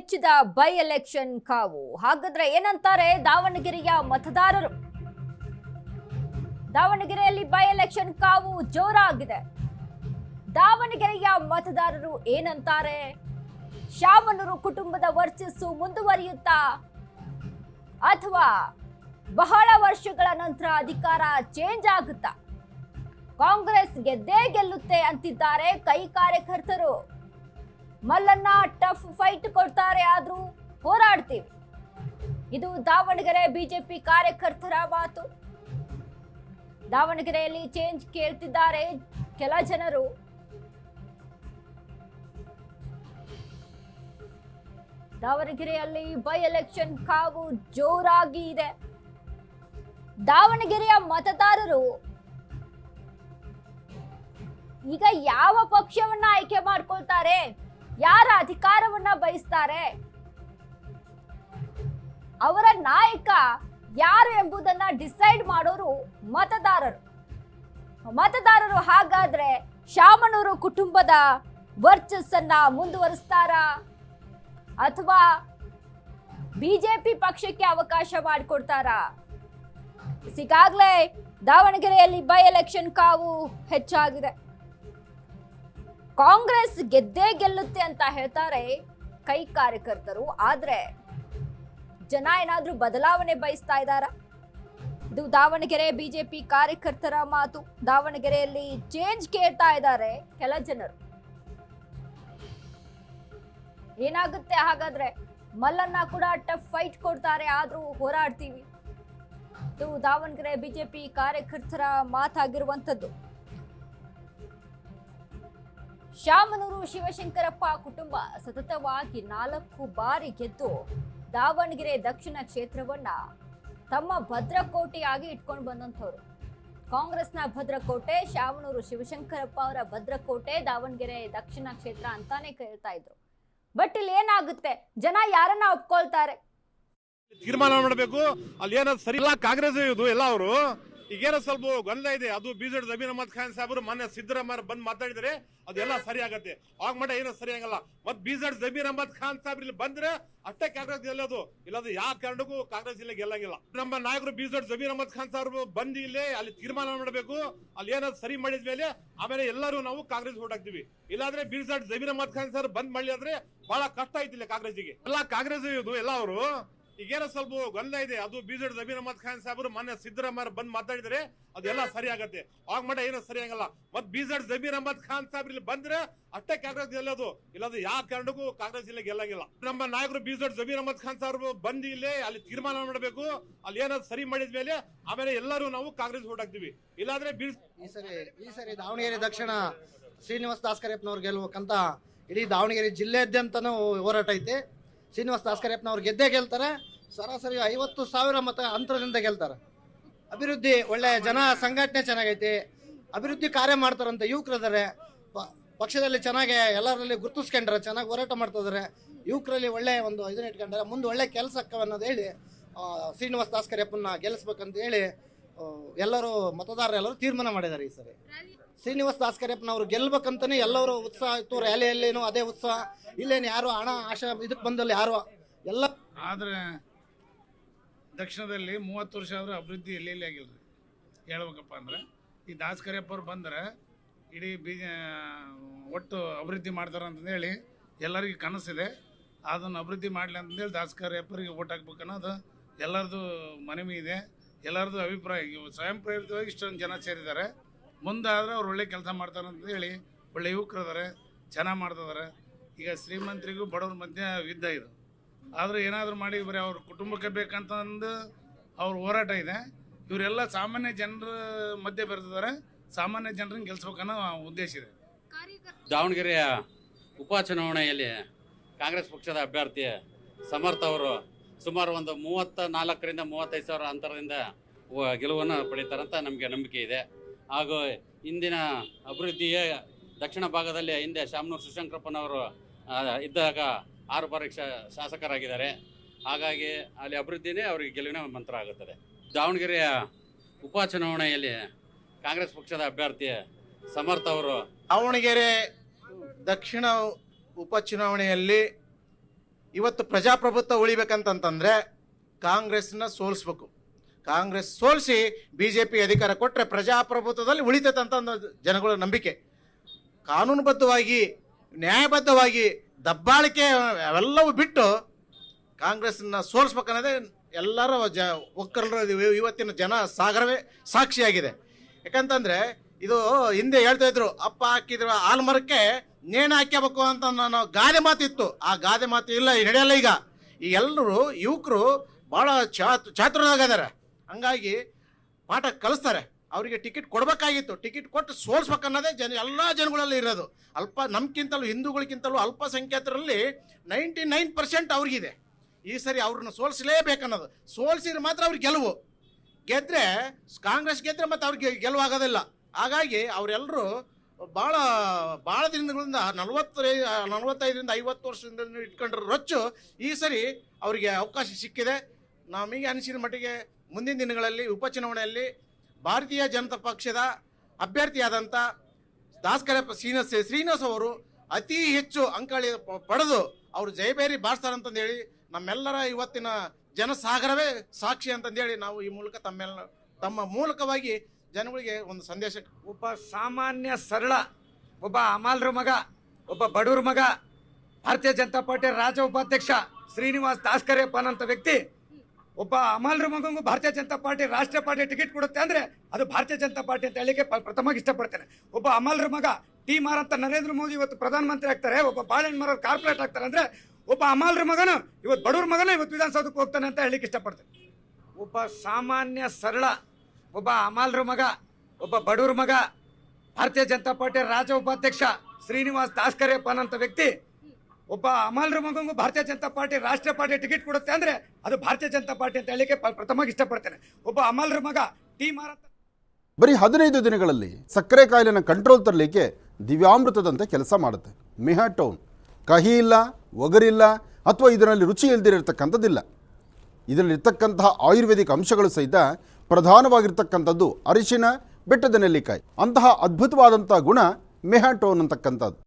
ಹೆಚ್ಚಿದ by election ಕಾವು. ಹಾಗಾದ್ರೆ ಏನಂತಾರೆ ದಾವಣಗೆರೆಯ ಮತದಾರರು? ದಾವಣಗೆರೆಯಲ್ಲಿ ಬೈ ಎಲೆಕ್ಷನ್ ಕಾವು ಜೋರಾಗಿದೆ. ದಾವಣಗೆರೆಯ ಮತದಾರರು ಏನಂತಾರೆ? ಶಾಮನೂರು ಕುಟುಂಬದ ವರ್ಚಸ್ಸು ಮುಂದುವರಿಯುತ್ತಾ ಅಥವಾ ಬಹಳ ವರ್ಷಗಳ ನಂತರ ಅಧಿಕಾರ ಚೇಂಜ್ ಆಗುತ್ತಾ? ಕಾಂಗ್ರೆಸ್ ಗೆದ್ದೇ ಗೆಲ್ಲುತ್ತೆ ಅಂತಿದ್ದಾರೆ ಕೈ ಕಾರ್ಯಕರ್ತರು. ಮಲ್ಲನ್ನ ಟಫ್ ಫೈಟ್ ಕೊಡ್ತಾರೆ, ಆದ್ರೂ ಹೋರಾಡ್ತೀವಿ. ಇದು ದಾವಣಗೆರೆ ಬಿಜೆಪಿ ಕಾರ್ಯಕರ್ತರ ಮಾತು. ದಾವಣಗೆರೆಯಲ್ಲಿ ಚೇಂಜ್ ಕೇಳ್ತಿದ್ದಾರೆ ಕೆಲ ಜನರು. ದಾವಣಗೆರೆಯಲ್ಲಿ ಬೈ ಎಲೆಕ್ಷನ್ ಕಾವು ಜೋರಾಗಿ ಇದೆ. ದಾವಣಗೆರೆಯ ಮತದಾರರು ಈಗ ಯಾವ ಪಕ್ಷವನ್ನ ಆಯ್ಕೆ ಮಾಡ್ಕೊಳ್ತಾರೆ, ಯಾರ ಅಧಿಕಾರವನ್ನ ಬಯಸ್ತಾರೆ, ಅವರ ನಾಯಕ ಯಾರು ಎಂಬುದನ್ನ ಡಿಸೈಡ್ ಮಾಡೋರು ಮತದಾರರು. ಹಾಗಾದ್ರೆ ಶಾಮನೂರು ಕುಟುಂಬದ ವರ್ಚಸ್ಸನ್ನ ಮುಂದುವರಿಸ್ತಾರಾ ಅಥವಾ ಬಿಜೆಪಿ ಪಕ್ಷಕ್ಕೆ ಅವಕಾಶ ಮಾಡಿಕೊಡ್ತಾರಾ? ಈಗಾಗಲೇ ದಾವಣಗೆರೆಯಲ್ಲಿ ಬೈ ಎಲೆಕ್ಷನ್ ಕಾವು ಹೆಚ್ಚಾಗಿದೆ. ಕಾಂಗ್ರೆಸ್ ಗೆದ್ದೇ ಗೆಲ್ಲುತ್ತೆ ಅಂತ ಹೇಳ್ತಾರೆ ಕೈ ಕಾರ್ಯಕರ್ತರು. ಆದ್ರೆ ಜನ ಏನಾದ್ರೂ ಬದಲಾವಣೆ ಬಯಸ್ತಾ ಇದ್ದಾರಾ? ಇದು ದಾವಣಗೆರೆ ಬಿಜೆಪಿ ಕಾರ್ಯಕರ್ತರ ಮಾತು. ದಾವಣಗೆರೆಯಲ್ಲಿ ಚೇಂಜ್ ಕೇಳ್ತಾ ಇದ್ದಾರೆ ಕೆಲ ಜನರು. ಏನಾಗುತ್ತೆ ಹಾಗಾದ್ರೆ? ಮಲ್ಲನ್ನ ಕೂಡ ಟಫ್ ಫೈಟ್ ಕೊಡ್ತಾರೆ, ಆದ್ರೂ ಹೋರಾಡ್ತೀವಿ. ಇದು ದಾವಣಗೆರೆ ಬಿಜೆಪಿ ಕಾರ್ಯಕರ್ತರ ಮಾತಾಗಿರುವಂತದ್ದು. ಶಾಮನೂರು ಶಿವಶಂಕರಪ್ಪ ಕುಟುಂಬ ಸತತವಾಗಿ 4 ಬಾರಿ ಗೆದ್ದು ದಾವಣಗೆರೆ ದಕ್ಷಿಣ ಕ್ಷೇತ್ರವನ್ನ ತಮ್ಮ ಭದ್ರಕೋಟೆಯಾಗಿ ಇಟ್ಕೊಂಡು ಬಂದಂಥವ್ರು. ಕಾಂಗ್ರೆಸ್ನ ಭದ್ರಕೋಟೆ ಶಾಮನೂರು ಶಿವಶಂಕರಪ್ಪ ಅವರ ಭದ್ರಕೋಟೆ ದಾವಣಗೆರೆ ದಕ್ಷಿಣ ಕ್ಷೇತ್ರ ಅಂತಾನೆ ಕೇಳ್ತಾ ಇದ್ರು. ಬಟ್ ಇಲ್ಲಿ ಏನಾಗುತ್ತೆ? ಜನ ಯಾರನ್ನ ಒಪ್ಕೊಳ್ತಾರೆ? ತೀರ್ಮಾನ ಮಾಡಬೇಕು. ಅಲ್ಲಿ ಏನೋ ಸರಿ ಇಲ್ಲ, ಕಾಂಗ್ರೆಸ್ ಇದು ಎಲ್ಲ. ಅವರು ಈಗೇನೋ ಸ್ವಲ್ಪ ಗೊಂದಲ ಇದೆ. ಅದು ಬಿಜೆಪಿ ಜಮೀರ್ ಅಹಮದ್ ಖಾನ್ ಸಾಹೇಬರು ಮೊನ್ನೆ ಸಿದ್ದರಾಮಯ್ಯ ಬಂದ್ ಮಾತಾಡಿದ್ರೆ ಅದೆಲ್ಲ ಸರಿ ಆಗತ್ತೆ. ಆಗ ಮಾಡ ಏನೋ ಸರಿ ಆಗಲ್ಲ. ಮತ್ ಬಿಜೆಪಿ ಜಮೀರ್ ಅಹಮದ್ ಖಾನ್ ಸಾಹೇಬ್ರು ಇಲ್ಲಿ ಬಂದ್ರೆ ಅಷ್ಟೇ ಕಾಂಗ್ರೆಸ್ ಗೆಲ್ಲೋದು, ಇಲ್ಲದ ಯಾವ ಕಾರಣಕ್ಕೂ ಕಾಂಗ್ರೆಸ್ ಇಲ್ಲಿ ಗೆಲ್ಲಂಗಿಲ್ಲ. ನಮ್ಮ ನಾಯಕರು ಬಿಜೆಪಿ ಜಮೀರ್ ಅಹಮದ್ ಖಾನ್ ಸಾಹೇಬರು ಬಂದು ಇಲ್ಲಿ ಅಲ್ಲಿ ತೀರ್ಮಾನ ಮಾಡಬೇಕು. ಅಲ್ಲಿ ಏನೋ ಸರಿ ಮಾಡಿದ್ಮೇಲೆ ಆಮೇಲೆ ಎಲ್ಲರೂ ನಾವು ಕಾಂಗ್ರೆಸ್ ಓಟ್ ಹಾಕ್ತಿವಿ. ಇಲ್ಲಾಂದ್ರೆ ಬಿಜೆಪಿ ಜಮೀರ್ ಅಹಮದ್ ಖಾನ್ ಸಾಹೇಬ್ ಬಂದ್ ಮಾಡ್ಲಿ ಅಂದ್ರೆ ಬಹಳ ಕಷ್ಟ ಐತಿಲ್ಲ ಕಾಂಗ್ರೆಸ್ಗೆ. ಎಲ್ಲ ಕಾಂಗ್ರೆಸ್ ಇದು ಎಲ್ಲ. ಅವರು ಈಗೇನೋ ಸ್ವಲ್ಪ ಗೊಂದಲ ಇದೆ. ಅದು ಬಿಜೆಪಿ ಜಮೀರ್ ಅಹಮದ್ ಖಾನ್ ಸಾಹೇಬರು ಮೊನ್ನೆ ಸಿದ್ದರಾಮಯ್ಯ ಬಂದ್ ಮಾತಾಡಿದ್ರೆ ಅದೆಲ್ಲ ಸರಿ ಆಗತ್ತೆ. ಆಗ ಮಾಡ ಏನೋ ಸರಿ ಆಗಲ್ಲ. ಮತ್ ಬಿಜೆಪಿ ಜಮೀರ್ ಅಹಮದ್ ಖಾನ್ ಸಾಹೇಬ್ರು ಇಲ್ಲಿ ಬಂದ್ರೆ ಅಷ್ಟೇ ಕಾಂಗ್ರೆಸ್ ಗೆಲ್ಲೋದು, ಇಲ್ಲದ ಯಾವ ಕಾರಣಕ್ಕೂ ಕಾಂಗ್ರೆಸ್ ಇಲ್ಲಿ ಗೆಲ್ಲಂಗಿಲ್ಲ. ನಮ್ಮ ನಾಯಕರು ಬಿಜೆಪಿ ಜಮೀರ್ ಅಹಮದ್ ಖಾನ್ ಸಾಹೇಬರು ಬಂದು ಇಲ್ಲಿ ಅಲ್ಲಿ ತೀರ್ಮಾನ ಮಾಡಬೇಕು. ಅಲ್ಲಿ ಏನೋ ಸರಿ ಮಾಡಿದ್ಮೇಲೆ ಆಮೇಲೆ ಎಲ್ಲರೂ ನಾವು ಕಾಂಗ್ರೆಸ್ ಓಟ್ ಹಾಕ್ತಿವಿ. ಇಲ್ಲಾಂದ್ರೆ ಈ ಸರಿ ದಾವಣಗೆರೆ ದಕ್ಷಿಣ ಶ್ರೀನಿವಾಸ ದಾಸ್ಕರಿಯಪ್ಪನವ್ರು ಗೆಲ್ಬೇಕಂತ ಇಡೀ ದಾವಣಗೆರೆ ಜಿಲ್ಲೆಯಾದ್ಯಂತನೂ ಹೋರಾಟ ಐತೆ. ಶ್ರೀನಿವಾಸ ದಾಸ್ಕರಿಯಪ್ಪನವ್ರು ಗೆದ್ದೇ ಗೆಲ್ತಾರೆ. ಸರಾಸರಿ 50,000 ಮತ ಅಂತರದಿಂದ ಗೆಲ್ತಾರೆ. ಅಭಿವೃದ್ಧಿ ಒಳ್ಳೆ, ಜನ ಸಂಘಟನೆ ಚೆನ್ನಾಗೈತಿ, ಅಭಿವೃದ್ಧಿ ಕಾರ್ಯ ಮಾಡ್ತಾರಂತ ಯುವಕರಿದ್ದಾರೆ. ಪಕ್ಷದಲ್ಲಿ ಚೆನ್ನಾಗಿ ಎಲ್ಲರಲ್ಲಿ ಗುರುತಿಸ್ಕೊಂಡ್ರೆ, ಚೆನ್ನಾಗಿ ಹೋರಾಟ ಮಾಡ್ತಿದ್ದಾರೆ. ಯುವಕರಲ್ಲಿ ಒಳ್ಳೆ ಒಂದು ಇದನ್ನ ಇಟ್ಕೊಂಡ್ರೆ ಮುಂದೆ ಒಳ್ಳೆ ಕೆಲಸ ಅನ್ನೋದು ಹೇಳಿ ಶ್ರೀನಿವಾಸ ದಾಸ್ಕರಿಯಪ್ಪನ ಗೆಲ್ಲಿಸ್ಬೇಕಂತ ಹೇಳಿ ಎಲ್ಲರೂ ಮತದಾರರೆಲ್ಲರೂ ತೀರ್ಮಾನ ಮಾಡಿದ್ದಾರೆ. ಈ ಸರಿ ಶ್ರೀನಿವಾಸ ದಾಸ್ಕರಿಯಪ್ಪನವ್ರು ಗೆಲ್ಬೇಕಂತಾನೆ ಎಲ್ಲರೂ ಉತ್ಸಾಹ ಇತ್ತು. ರ್ಯಾಲಿಯಲ್ಲೇನು ಅದೇ ಉತ್ಸಾಹ. ಇಲ್ಲೇನು ಯಾರು ಹಣ ಆಶಾ ಇದಕ್ಕೆ ಬಂದಲ್ಲಿ ಯಾರು ಎಲ್ಲ. ಆದರೆ ದಕ್ಷಿಣದಲ್ಲಿ 30 ವರ್ಷ ಆದರೂ ಅಭಿವೃದ್ಧಿ ಎಲ್ಲೆಲ್ಲಿ ಆಗಿಲ್ಲ ರೀ. ಹೇಳ್ಬೇಕಪ್ಪ ಅಂದ್ರೆ ಈ ದಾಸ್ಕರಿಯಪ್ಪವ್ರು ಬಂದರೆ ಇಡೀ ಒಟ್ಟು ಅಭಿವೃದ್ಧಿ ಮಾಡ್ತಾರೆ ಅಂತಂದೇಳಿ ಎಲ್ಲರಿಗೂ ಕನಸಿದೆ. ಅದನ್ನು ಅಭಿವೃದ್ಧಿ ಮಾಡಲಿ ಅಂತಂದೇಳಿ ದಾಸ್ಕರಿಯಪ್ಪರಿಗೆ ಓಟ್ ಹಾಕ್ಬೇಕು ಅನ್ನೋದು ಎಲ್ಲರದು ಮನವಿ ಇದೆ, ಎಲ್ಲರದು ಅಭಿಪ್ರಾಯ. ಸ್ವಯಂ ಪ್ರೇರಿತವಾಗಿ ಇಷ್ಟೊಂದು ಜನ ಸೇರಿದ್ದಾರೆ. ಮುಂದಾದರೆ ಅವ್ರು ಒಳ್ಳೆ ಕೆಲಸ ಮಾಡ್ತಾರೆ ಅಂತೇಳಿ ಒಳ್ಳೆ ಯುವಕರು ಇದ್ದಾರೆ, ಚೆನ್ನಾಗಿ ಮಾಡ್ತಿದ್ದಾರೆ. ಈಗ ಶ್ರೀಮಂತರಿಗೂ ಬಡವ್ರ ಮಧ್ಯೆ ಯುದ್ಧ ಇದು. ಆದರೆ ಏನಾದರೂ ಮಾಡಿ ಬರೀ ಅವ್ರ ಕುಟುಂಬಕ್ಕೆ ಬೇಕಂತಂದು ಅವ್ರ ಹೋರಾಟ ಇದೆ. ಇವರೆಲ್ಲ ಸಾಮಾನ್ಯ ಜನರ ಮಧ್ಯೆ ಬೆರೆತಿದ್ದಾರೆ. ಸಾಮಾನ್ಯ ಜನರನ್ನ ಗೆಲ್ಸ್ಬೇಕನ್ನೋ ಉದ್ದೇಶ ಇದೆ. ದಾವಣಗೆರೆಯ ಉಪಚುನಾವಣೆಯಲ್ಲಿ ಕಾಂಗ್ರೆಸ್ ಪಕ್ಷದ ಅಭ್ಯರ್ಥಿ ಸಮರ್ಥ ಅವರು ಸುಮಾರು ಒಂದು 34ರಿಂದ 35 ಸಾವಿರ ಅಂತರದಿಂದ ಗೆಲುವನ್ನು ಪಡೀತಾರಂತ ನಮಗೆ ನಂಬಿಕೆ ಇದೆ. ಹಾಗೂ ಇಂದಿನ ಅಭಿವೃದ್ಧಿಯೇ ದಕ್ಷಿಣ ಭಾಗದಲ್ಲಿ ಹಿಂದೆ ಶಾಮನೂರು ಶಿವಶಂಕರಪ್ಪನವರು ಇದ್ದಾಗ 6 ಬಾರಿ ಶಾಸಕರಾಗಿದ್ದಾರೆ. ಹಾಗಾಗಿ ಅಲ್ಲಿ ಅಭಿವೃದ್ಧಿನೇ ಅವರಿಗೆ ಗೆಲುವಿನ ಮಂತ್ರ ಆಗುತ್ತದೆ. ದಾವಣಗೆರೆಯ ಉಪಚುನಾವಣೆಯಲ್ಲಿ ಕಾಂಗ್ರೆಸ್ ಪಕ್ಷದ ಅಭ್ಯರ್ಥಿ ಸಮರ್ಥ ಅವರು ದಾವಣಗೆರೆ ದಕ್ಷಿಣ ಉಪಚುನಾವಣೆಯಲ್ಲಿ ಇವತ್ತು ಪ್ರಜಾಪ್ರಭುತ್ವ ಉಳಿಬೇಕಂತಂತಂದರೆ ಕಾಂಗ್ರೆಸ್ನ ಸೋಲಿಸ್ಬೇಕು. ಕಾಂಗ್ರೆಸ್ ಸೋಲಿಸಿ BJP ಅಧಿಕಾರ ಕೊಟ್ಟರೆ ಪ್ರಜಾಪ್ರಭುತ್ವದಲ್ಲಿ ಉಳಿತೈತೆ ಅಂತ ಒಂದು ಜನಗಳ ನಂಬಿಕೆ. ಕಾನೂನುಬದ್ಧವಾಗಿ ನ್ಯಾಯಬದ್ಧವಾಗಿ ದಬ್ಬಾಳಿಕೆ ಅವೆಲ್ಲವೂ ಬಿಟ್ಟು ಕಾಂಗ್ರೆಸ್ನ ಸೋಲಿಸ್ಬೇಕನ್ನೋದೇ ಎಲ್ಲರ ಒಕ್ಕಲರ ಇವತ್ತಿನ ಜನ ಸಾಗರವೇ ಸಾಕ್ಷಿಯಾಗಿದೆ. ಯಾಕಂತಂದರೆ ಇದು ಹಿಂದೆ ಹೇಳ್ತಾ ಇದ್ರು, ಅಪ್ಪ ಹಾಕಿದ್ರು ಆಲ್ಮರಕ್ಕೆ ನೇಣು ಹಾಕ್ಯಬೇಕು ಅಂತ ನಾನು ಗಾದೆ ಮಾತಿತ್ತು. ಆ ಗಾದೆ ಮಾತು ಇಲ್ಲ, ನಡೆಯಲ್ಲ. ಈಗ ಎಲ್ಲರೂ ಯುವಕರು ಭಾಳ ಚಾತುರ್ಯದಾಗಿದ್ದಾರೆ. ಹಂಗಾಗಿ ಪಾಠ ಕಲಿಸ್ತಾರೆ. ಅವರಿಗೆ ಟಿಕೆಟ್ ಕೊಡಬೇಕಾಗಿತ್ತು. ಟಿಕೆಟ್ ಕೊಟ್ಟು ಸೋಲ್ಸ್ಬೇಕನ್ನೋದೇ ಎಲ್ಲ ಜನಗಳಲ್ಲಿ ಇರೋದು. ನಮ್ಗಿಂತಲೂ ಹಿಂದೂಗಳಿಗಿಂತಲೂ ಅಲ್ಪಸಂಖ್ಯಾತರಲ್ಲಿ 99% ಅವ್ರಿಗಿದೆ. ಈ ಸರಿ ಅವ್ರನ್ನ ಸೋಲಿಸಲೇಬೇಕನ್ನೋದು. ಸೋಲಿಸಿದ್ರೆ ಮಾತ್ರ ಅವ್ರಿಗೆ ಗೆಲುವು. ಗೆದ್ದರೆ ಕಾಂಗ್ರೆಸ್ ಗೆದ್ದರೆ ಮತ್ತು ಅವ್ರಿಗೆ ಗೆಲುವಾಗೋದಿಲ್ಲ. ಹಾಗಾಗಿ ಅವರೆಲ್ಲರೂ ಭಾಳ ದಿನಗಳಿಂದ 45ರಿಂದ 50 ವರ್ಷದಿಂದ ಇಟ್ಕೊಂಡ್ರೆ ರೊಚ್ಚು ಈ ಸರಿ ಅವರಿಗೆ ಅವಕಾಶ ಸಿಕ್ಕಿದೆ. ನಮಗೆ ಅನಿಸಿದ ಮಟ್ಟಿಗೆ ಮುಂದಿನ ದಿನಗಳಲ್ಲಿ ಉಪಚುನಾವಣೆಯಲ್ಲಿ ಭಾರತೀಯ ಜನತಾ ಪಕ್ಷದ ಅಭ್ಯರ್ಥಿಯಾದಂಥ ದಾಸಕರಪ್ಪ ಶ್ರೀನಿವಾಸ್ ಅವರು ಅತಿ ಹೆಚ್ಚು ಅಂಕಳಿ ಪಡೆದು ಅವರು ಜಯಬೇರಿ ಬಾರಿಸ್ತಾರಂತಂದೇಳಿ ನಮ್ಮೆಲ್ಲರ ಇವತ್ತಿನ ಜನಸಾಗರವೇ ಸಾಕ್ಷಿ ಅಂತಂದೇಳಿ ನಾವು ಈ ಮೂಲಕ ತಮ್ಮ ಮೂಲಕವಾಗಿ ಜನಗಳಿಗೆ ಒಂದು ಸಂದೇಶ. ಒಬ್ಬ ಸಾಮಾನ್ಯ ಸರಳ ಒಬ್ಬ ಅಮಾಲ್ರ ಮಗ, ಒಬ್ಬ ಬಡವ್ರ ಮಗ, ಭಾರತೀಯ ಜನತಾ ಪಾರ್ಟಿ ರಾಜ್ಯ ಉಪಾಧ್ಯಕ್ಷ ಶ್ರೀನಿವಾಸ್ ದಾಸ್ಕರಿಯಪ್ಪ ಅನ್ನೋ ವ್ಯಕ್ತಿ ಒಬ್ಬ ಅಮಾಲ್ರ ಮಗಂಗೂ ಭಾರತೀಯ ಜನತಾ ಪಾರ್ಟಿ ರಾಷ್ಟ್ರೀಯ ಪಾರ್ಟಿ ಟಿಕೆಟ್ ಕೊಡುತ್ತೆ ಅಂದ್ರೆ ಅದು ಭಾರತೀಯ ಜನತಾ ಪಾರ್ಟಿ ಅಂತ ಹೇಳಿಕೆ ಪ್ರಥಮವಾಗಿ ಇಷ್ಟಪಡ್ತೇನೆ. ಒಬ್ಬ ಅಮಾಲ್ರ ಮಗ T.M.R ಅಂತ ನರೇಂದ್ರ ಮೋದಿ ಇವತ್ತು ಪ್ರಧಾನಮಂತ್ರಿ ಆಗ್ತಾರೆ, ಒಬ್ಬ ಬಾಳೆಹಣ್ಣು ಮರ ಕಾರ್ಪೊರೇಟ್ ಆಗ್ತಾರೆ ಅಂದ್ರೆ ಒಬ್ಬ ಅಮಾಲ್ರ ಮಗನು ಇವತ್ತು ಬಡವ್ರ ಮಗನ ಇವತ್ತು ವಿಧಾನಸೌಧಕ್ಕೆ ಹೋಗ್ತಾನೆ ಅಂತ ಹೇಳಿಕೆ ಇಷ್ಟಪಡ್ತೇನೆ. ಒಬ್ಬ ಸಾಮಾನ್ಯ ಸರಳ ಒಬ್ಬ ಅಮಾಲ್ರ ಮಗ, ಒಬ್ಬ ಬಡವ್ರ ಮಗ, ಭಾರತೀಯ ಜನತಾ ಪಾರ್ಟಿ ರಾಜ್ಯ ಉಪಾಧ್ಯಕ್ಷ ಶ್ರೀನಿವಾಸ್ ದಾಸ್ಕರಿಯಪ್ಪ ಅನ್ನೋ ವ್ಯಕ್ತಿ ಒಬ್ಬ ಅಮಾಲ್ರ ಮಗಂಗೂ ಭಾರತೀಯ ಜನತಾ ಪಾರ್ಟಿ ರಾಷ್ಟ್ರೀಯ ಪಾರ್ಟಿ ಟಿಕೆಟ್ ಕೊಡುತ್ತೆ ಅಂದ್ರೆ ಅದು ಭಾರತೀಯ ಜನತಾ ಪಾರ್ಟಿ ಅಂತ ಹೇಳಿಕೆ ಪ್ರಥಮವಾಗಿ ಇಷ್ಟಪಡ್ತೇನೆ. ಒಬ್ಬ ಅಮಾಲ್ರ ಮಗ T.M.R ಅಂತ ಬರೀ 15 ದಿನಗಳಲ್ಲಿ ಸಕ್ಕರೆ ಕಾಯಿಲೆನ ಕಂಟ್ರೋಲ್ ತರಲಿಕ್ಕೆ ದಿವ್ಯಾಮೃತದಂತೆ ಕೆಲಸ ಮಾಡುತ್ತೆ ಮೆಹಾಟೋನ್. ಕಹಿ ಇಲ್ಲ, ಒಗರಿಲ್ಲ, ಅಥವಾ ಇದರಲ್ಲಿ ರುಚಿ ಇಲ್ದಿರತಕ್ಕಂಥದ್ದಿಲ್ಲ. ಇದರಲ್ಲಿರ್ತಕ್ಕಂತಹ ಆಯುರ್ವೇದಿಕ್ ಅಂಶಗಳು ಸಹಿತ ಪ್ರಧಾನವಾಗಿರ್ತಕ್ಕಂಥದ್ದು ಅರಿಶಿನ, ಬೆಟ್ಟದ ನೆಲ್ಲಿಕಾಯಿ. ಅಂತಹ ಅದ್ಭುತವಾದಂಥ ಗುಣ ಮೆಹಾಟೋನ್ ಅಂತಕ್ಕಂಥದ್ದು.